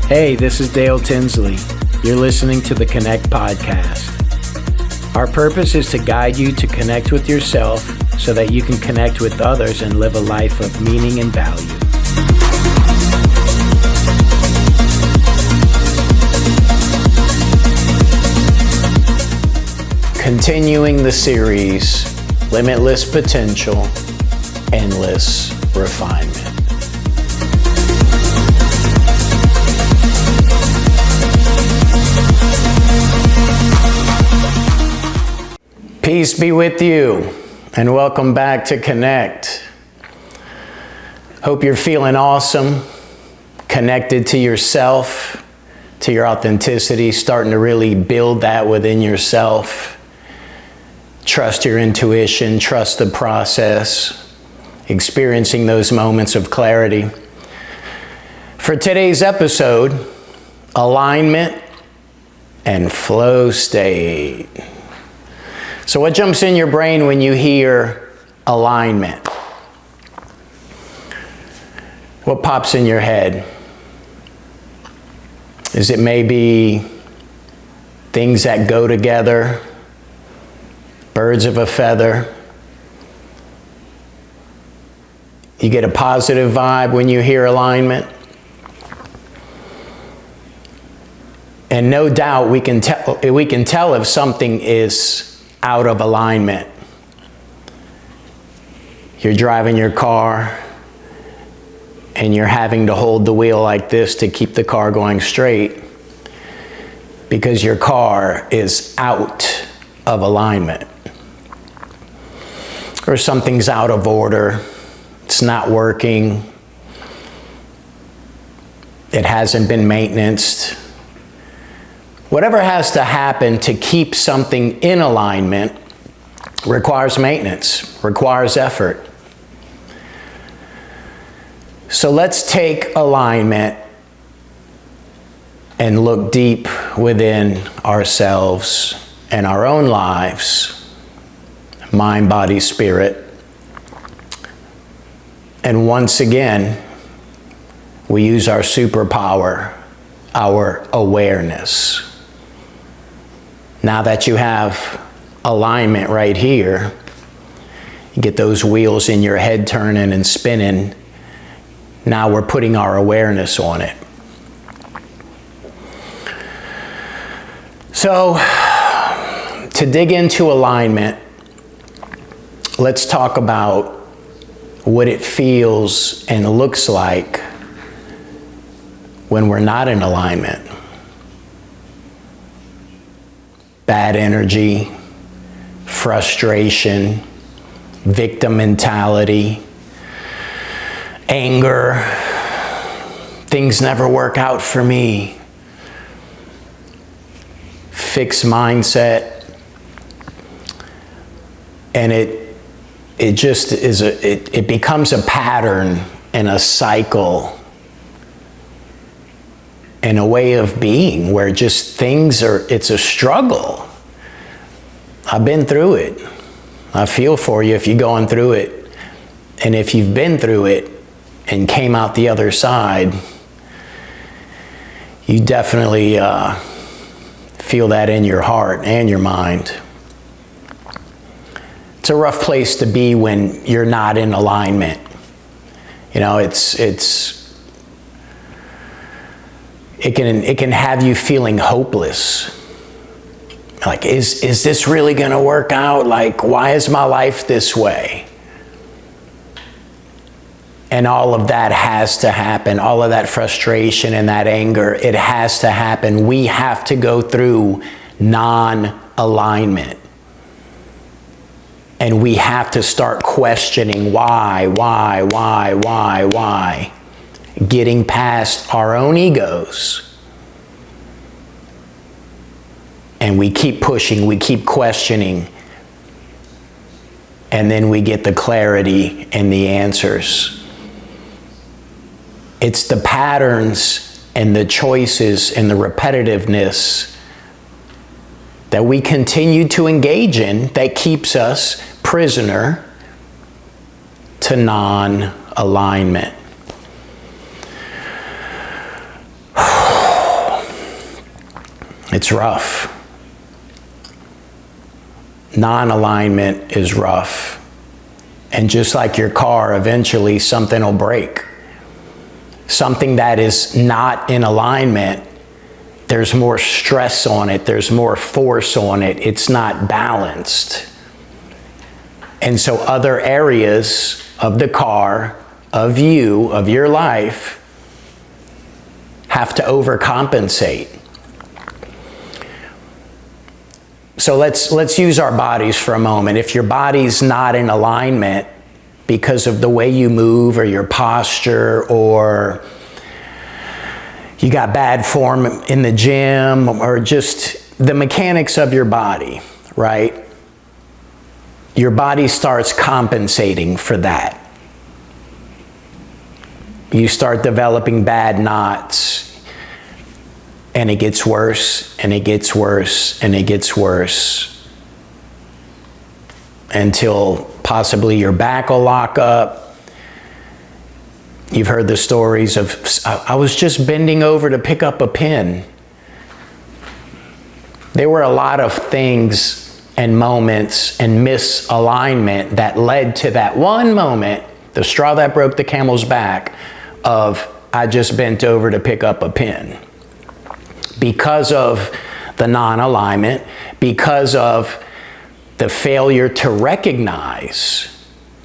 Hey, this is Dale Tinsley. You're listening to the Connect Podcast. Our purpose is to guide you to connect with yourself so that you can connect with others and live a life of meaning and value. Continuing the series, Limitless Potential, Endless Refinement. Peace be with you, and welcome back to Connect. Hope you're feeling awesome, connected to yourself, to your authenticity, starting to really build that within yourself. Trust your intuition, trust the process, experiencing those moments of clarity. For today's episode, alignment and flow state. So what jumps in your brain when you hear alignment? What pops in your head? Is it maybe things that go together, birds of a feather? You get a positive vibe when you hear alignment? And no doubt we can tell if something is out of alignment. You're driving your car and you're having to hold the wheel like this to keep the car going straight because your car is out of alignment. Or something's out of order. It's not working. It hasn't been maintained. Whatever has to happen to keep something in alignment requires maintenance, requires effort. So let's take alignment and look deep within ourselves and our own lives, mind, body, spirit. And once again, we use our superpower, our awareness. Now that you have alignment right here, you get those wheels in your head turning and spinning. Now we're putting our awareness on it. So, to dig into alignment, let's talk about what it feels and looks like when we're not in alignment. Bad energy, frustration, victim mentality, anger, things never work out for me, fixed mindset, and it just is it becomes a pattern and a cycle and a way of being where just it's a struggle. I've been through it. I feel for you if you're going through it. And if you've been through it and came out the other side, you definitely feel that in your heart and your mind. It's a rough place to be when you're not in alignment. You know, it can have you feeling hopeless. Like, is this really gonna work out? Like, why is my life this way? And all of that has to happen. All of that frustration and that anger, it has to happen. We have to go through non-alignment. And we have to start questioning why. Getting past our own egos. And we keep pushing, we keep questioning. And then we get the clarity and the answers. It's the patterns and the choices and the repetitiveness that we continue to engage in that keeps us prisoner to non-alignment. It's rough. Non-alignment is rough. And just like your car, eventually something will break. Something that is not in alignment, there's more stress on it, there's more force on it, it's not balanced. And so other areas of the car, of you, of your life, have to overcompensate. So let's use our bodies for a moment. If your body's not in alignment because of the way you move or your posture, or you got bad form in the gym, or just the mechanics of your body, right? Your body starts compensating for that. You start developing bad knots, and it gets worse, and it gets worse, and it gets worse, until possibly your back will lock up. You've heard the stories of, I was just bending over to pick up a pen. There were a lot of things and moments and misalignment that led to that one moment, the straw that broke the camel's back, of I just bent over to pick up a pen. Because of the non-alignment, because of the failure to recognize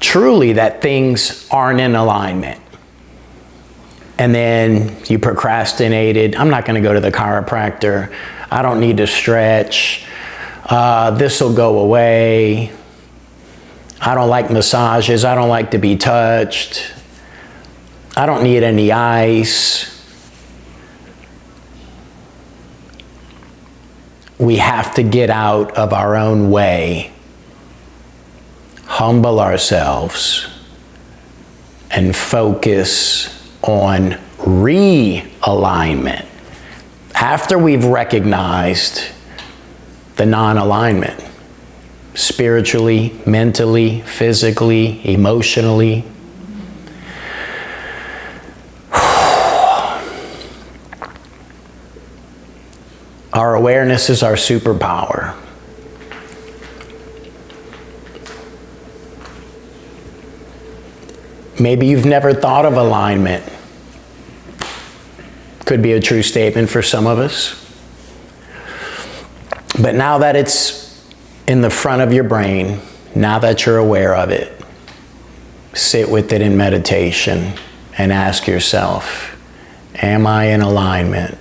truly that things aren't in alignment. And then you procrastinated. I'm not going to go to the chiropractor. I don't need to stretch. This will go away. I don't like massages. I don't like to be touched. I don't need any ice. We have to get out of our own way, humble ourselves, and focus on realignment after we've recognized the non-alignment, spiritually, mentally, physically, emotionally. Our awareness is our superpower. Maybe you've never thought of alignment. Could be a true statement for some of us. But now that it's in the front of your brain, now that you're aware of it, sit with it in meditation and ask yourself, am I in alignment?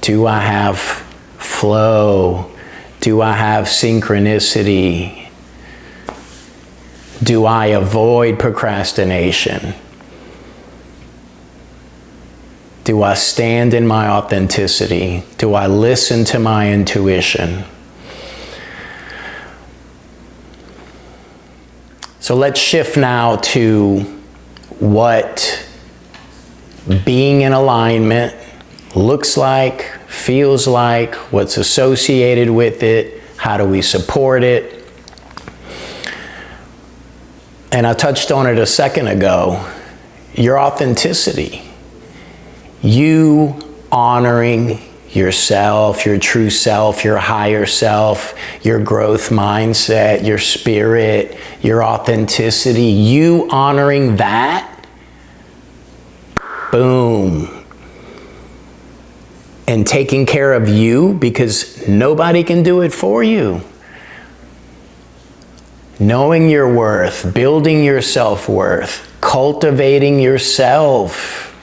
Do I have flow? Do I have synchronicity? Do I avoid procrastination? Do I stand in my authenticity? Do I listen to my intuition? So let's shift now to what being in alignment looks like, feels like, what's associated with it, how do we support it? And I touched on it a second ago, your authenticity. You honoring yourself, your true self, your higher self, your growth mindset, your spirit, your authenticity, you honoring that, boom. And taking care of you, because nobody can do it for you. Knowing your worth, building your self-worth, cultivating yourself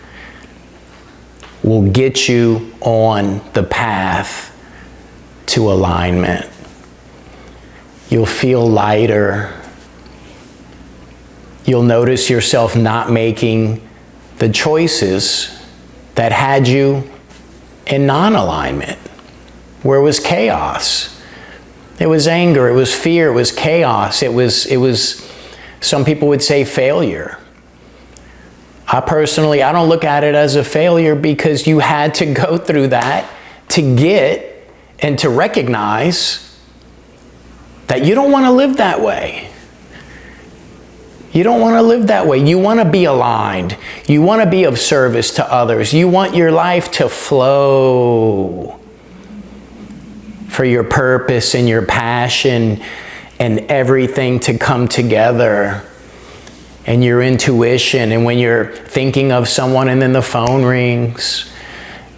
will get you on the path to alignment. You'll feel lighter. You'll notice yourself not making the choices that had you in non-alignment, where it was chaos. It was anger, it was fear, it was chaos, it was some people would say failure. I don't look at it as a failure, because you had to go through that to get and to recognize that you don't want to live that way. You don't want to live that way. You want to be aligned. You want to be of service to others. You want your life to flow. for your purpose and your passion and everything to come together, and your intuition, and when you're thinking of someone and then the phone rings,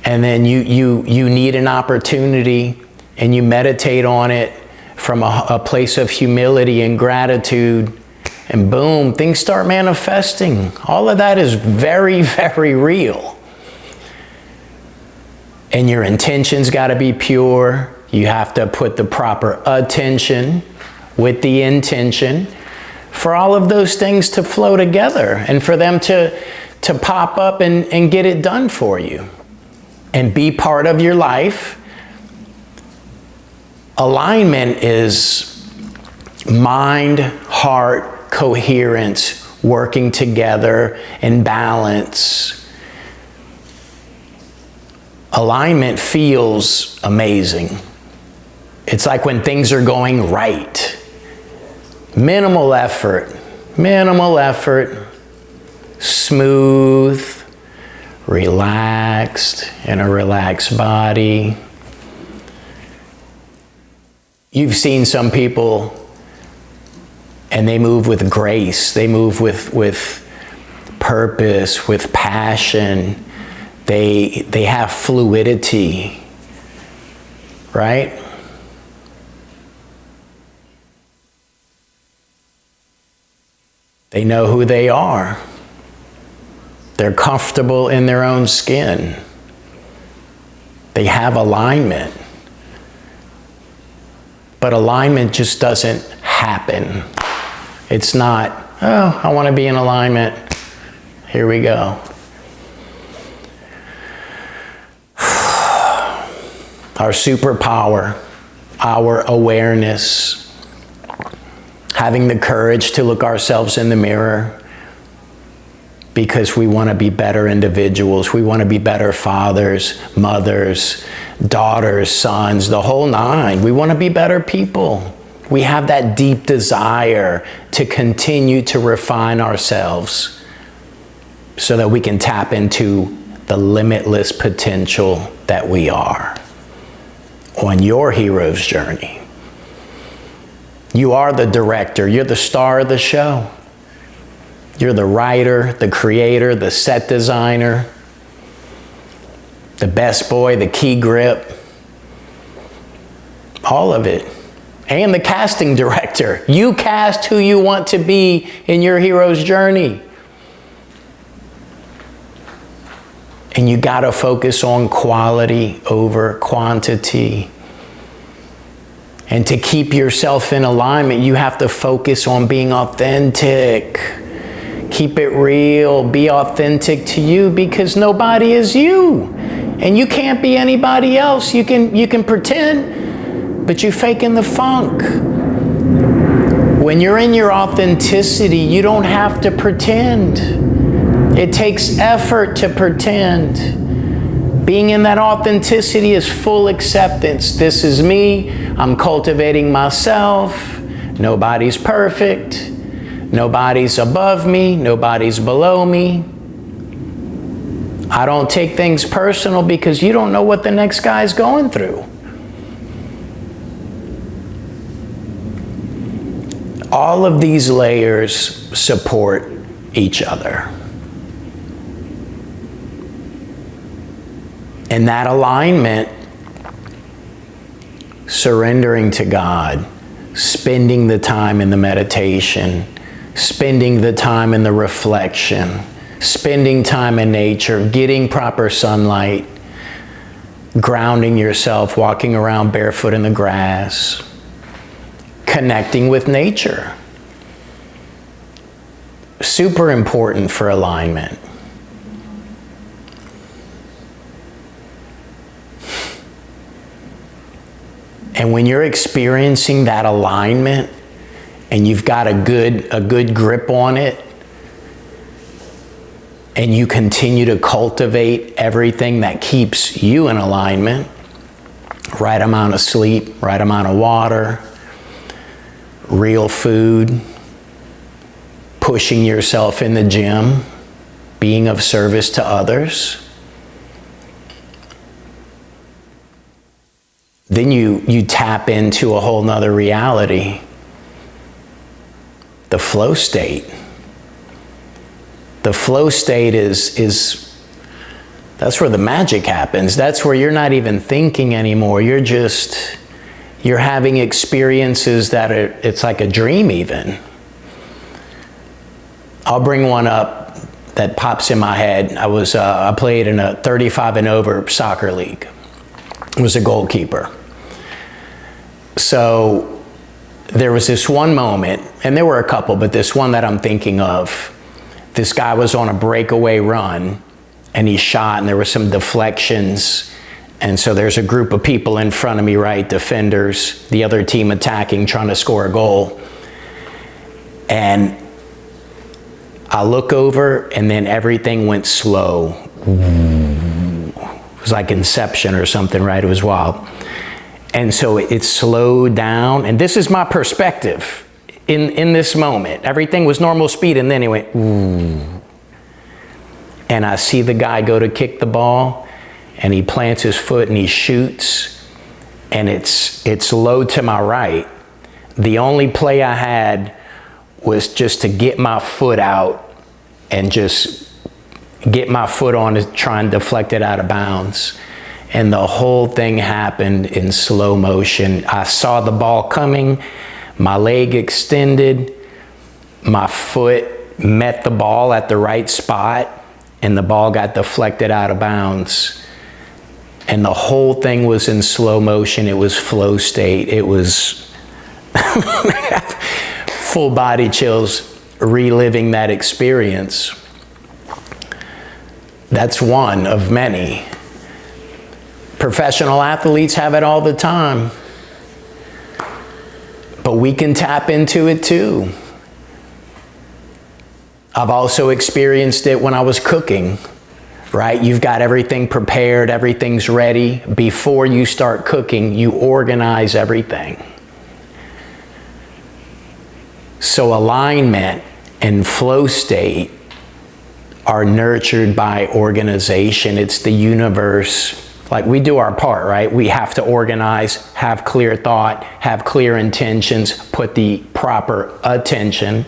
and then you need an opportunity and you meditate on it from a place of humility and gratitude, and boom, things start manifesting. All of that is very, very real. And your intentions got to be pure. You have to put the proper attention with the intention for all of those things to flow together and for them to pop up and get it done for you and be part of your life. Alignment is mind, heart, coherence, working together in balance. Alignment feels amazing. It's like when things are going right. Minimal effort, smooth, relaxed, in a relaxed body. You've seen some people and they move with grace. They move with purpose, with passion. They have fluidity, right? They know who they are. They're comfortable in their own skin. They have alignment. But alignment just doesn't happen. It's not, oh, I want to be in alignment. Here we go. Our superpower, our awareness, having the courage to look ourselves in the mirror because we want to be better individuals. We want to be better fathers, mothers, daughters, sons, the whole nine. We want to be better people. We have that deep desire to continue to refine ourselves so that we can tap into the limitless potential that we are on your hero's journey. You are the director. You're the star of the show. You're the writer, the creator, the set designer, the best boy, the key grip, all of it. And the casting director. You cast who you want to be in your hero's journey. And you got to focus on quality over quantity. And to keep yourself in alignment, you have to focus on being authentic. Keep it real. Be authentic to you because nobody is you. And you can't be anybody else. You can pretend, but you faking the funk. When you're in your authenticity, you don't have to pretend. It takes effort to pretend. Being in that authenticity is full acceptance. This is me. I'm cultivating myself. Nobody's perfect. Nobody's above me. Nobody's below me. I don't take things personal because you don't know what the next guy's going through. All of these layers support each other. And that alignment, surrendering to God, spending the time in the meditation, spending the time in the reflection, spending time in nature, getting proper sunlight, grounding yourself, walking around barefoot in the grass, connecting with nature. Super important for alignment. And when you're experiencing that alignment and you've got a good grip on it, and you continue to cultivate everything that keeps you in alignment, right amount of sleep, right amount of water, real food, pushing yourself in the gym, being of service to others, then you tap into a whole nother reality. The flow state. The flow state is that's where the magic happens. That's where you're not even thinking anymore. You're having experiences that it's like a dream even. I'll bring one up that pops in my head. I played in a 35 and over soccer league. I was a goalkeeper. So there was this one moment, and there were a couple, but this one that I'm thinking of, this guy was on a breakaway run and he shot, and there were some deflections. And so there's a group of people in front of me, right? Defenders, the other team attacking, trying to score a goal. And I look over, and then everything went slow. It was like Inception or something, right? It was wild. And so it slowed down. And this is my perspective in this moment. Everything was normal speed, and then it went, ooh. And I see the guy go to kick the ball, and he plants his foot and he shoots, and it's low to my right. The only play I had was just to get my foot out and just get my foot on to try and deflect it out of bounds. And the whole thing happened in slow motion. I saw the ball coming, my leg extended, my foot met the ball at the right spot, and the ball got deflected out of bounds. And the whole thing was in slow motion. It was flow state. It was full body chills reliving that experience. That's one of many. Professional athletes have it all the time. But we can tap into it too. I've also experienced it when I was cooking, right? You've got everything prepared, everything's ready. Before you start cooking, you organize everything. So alignment and flow state are nurtured by organization. It's the universe. Like, we do our part, right? We have to organize, have clear thought, have clear intentions, put the proper attention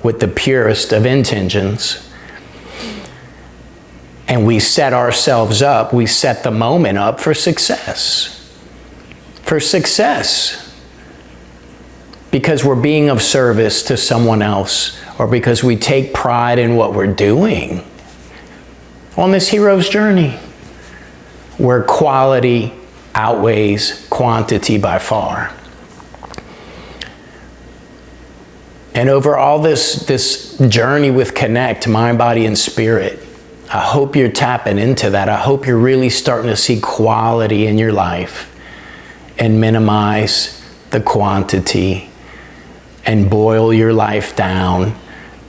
with the purest of intentions. And we set ourselves up, we set the moment up for success. For success. Because we're being of service to someone else, or because we take pride in what we're doing on this hero's journey, where quality outweighs quantity by far. And over all this journey with Connect, mind, body, and spirit, I hope you're tapping into that. I hope you're really starting to see quality in your life and minimize the quantity and boil your life down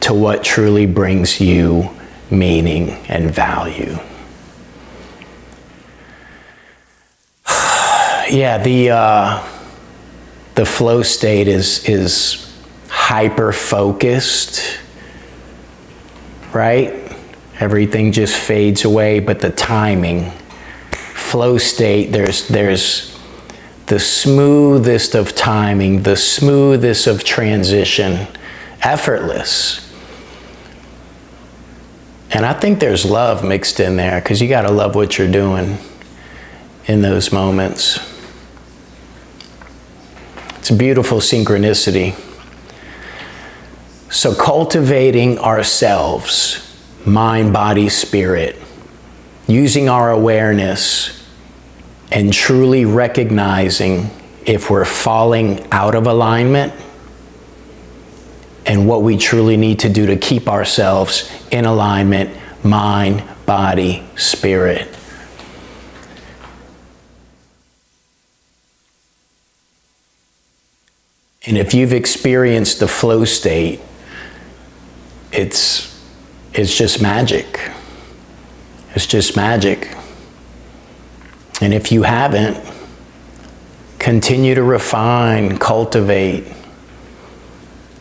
to what truly brings you meaning and value. Yeah, the flow state is hyper-focused, right? Everything just fades away, but the timing, flow state, there's the smoothest of timing, the smoothest of transition, effortless. And I think there's love mixed in there, because you got to love what you're doing in those moments. It's a beautiful synchronicity. So cultivating ourselves, mind, body, spirit, using our awareness and truly recognizing if we're falling out of alignment and what we truly need to do to keep ourselves in alignment, mind, body, spirit. And if you've experienced the flow state, it's just magic. It's just magic. And if you haven't, continue to refine, cultivate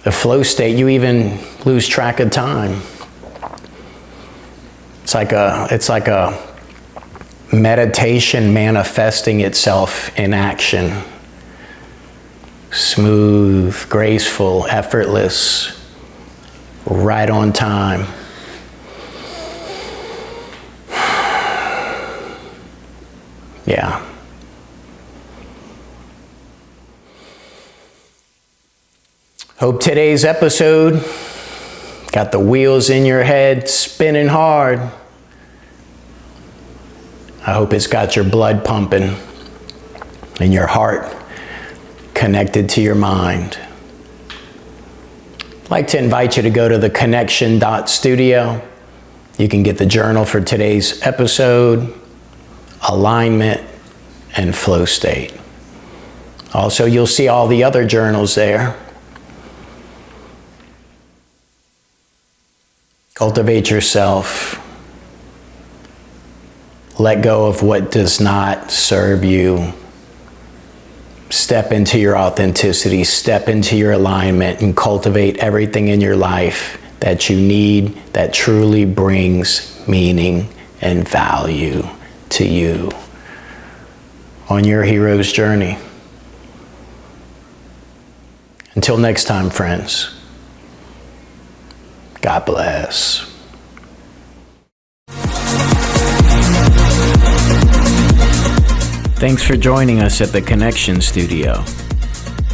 the flow state. You even lose track of time. It's like a meditation manifesting itself in action. Smooth, graceful, effortless, right on time. Yeah. Hope today's episode got the wheels in your head spinning hard. I hope it's got your blood pumping and your heart connected to your mind. I'd like to invite you to go to the connection.studio. You can get the journal for today's episode, alignment, and flow state. Also, you'll see all the other journals there. Cultivate yourself. Let go of what does not serve you. Step into your authenticity, step into your alignment, and cultivate everything in your life that you need that truly brings meaning and value to you on your hero's journey. Until next time, friends, God bless. Thanks for joining us at the Connection Studio.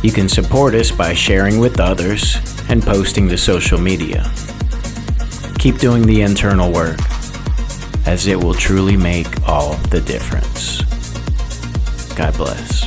You can support us by sharing with others and posting to social media. Keep doing the internal work, as it will truly make all the difference. God bless.